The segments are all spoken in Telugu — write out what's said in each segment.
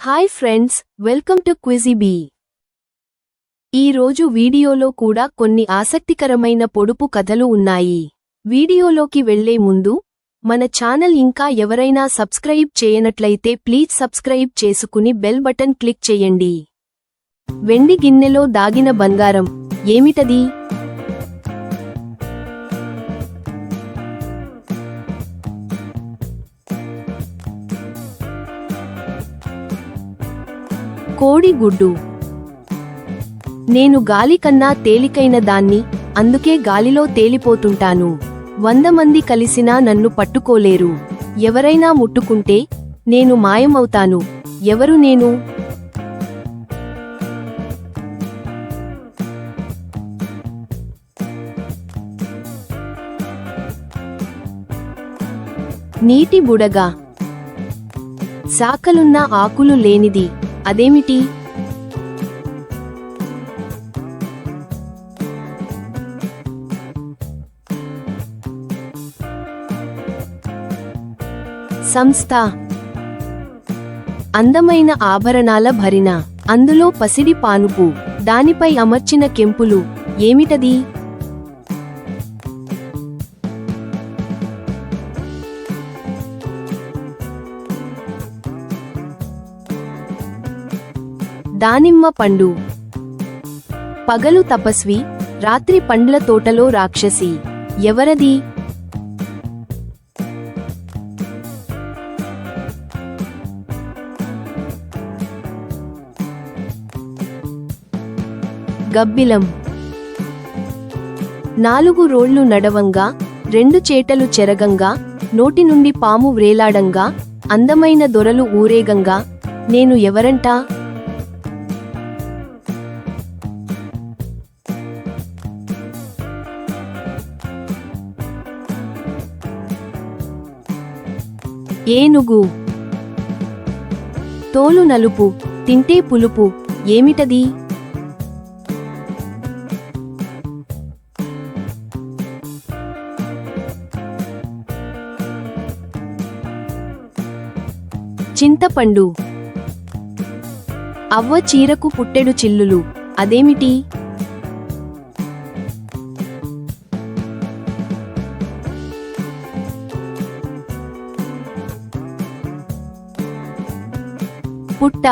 Hi friends, welcome to Quizzy Bee. ఈ రోజు వీడియోలో కూడా కొన్ని ఆసక్తికరమైన పొడుపు కథలు ఉన్నాయి. వీడియోలోకి వెళ్లే ముందు మన ఛానల్ ఇంకా ఎవరైనా సబ్స్క్రైబ్ చేయనట్లయితే ప్లీజ్ సబ్స్క్రైబ్ చేసుకుని బెల్ బటన్ క్లిక్ చేయండి. వెండి గిన్నెలో దాగిన బంగారం ఏమిటది? కోడి గుడ్డు. నేను గాలి కన్నా తేలికైన దాన్ని, అందుకే గాలిలో తేలిపోతుంటాను. 100 మంది కలిసినా నన్ను పట్టుకోలేరు. ఎవరైనా ముట్టుకుంటే నేను మాయమవుతాను. ఎవరు నేను? నీటి బుడగ. శాఖలున్న ఆకులు లేనిది అదేమిటి? సంస్థ. అందమైన ఆభరణాల భరిణ, అందులో పసిడి పానుపు, దానిపై అమర్చిన కెంపులు ఏమిటది? దానిమ్మ పండు. పగలు తపస్వి, రాత్రి పండ్ల తోటలో రాక్షసి ఎవరది? గబ్బిలం. 4 రోళ్లు నడవంగా, 2 చేటలు చెరగంగా, నోటి నుండి పాము వ్రేలాడంగా, అందమైన దొరలు ఊరేగంగా, నేను ఎవరంటా? ఏనుగు. తోలు నలుపు, తింటే పులుపు ఏమిటది? చింతపండు. అవ్వ చీరకు పుట్టెడు చిల్లులు అదేమిటి? పుట్ట.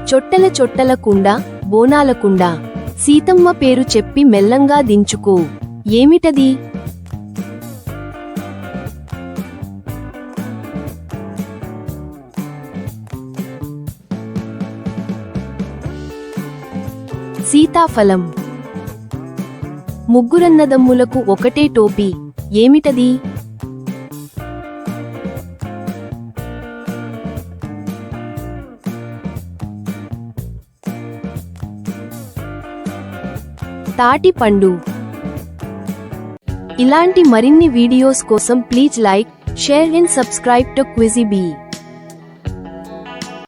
చొట్టల చొట్టల కుండ, బోనాల కుండ, సీతమ్మ పేరు చెప్పి మెల్లంగా దించుకో ఏమిటది? సీతాఫలం. ముగ్గురన్నదమ్ములకు ఒకటే టోపీ ఏమిటది? తాటి పండు. ఇలాంటి మరిన్ని వీడియోస్ కోసం please like, share and subscribe to Quizzy be.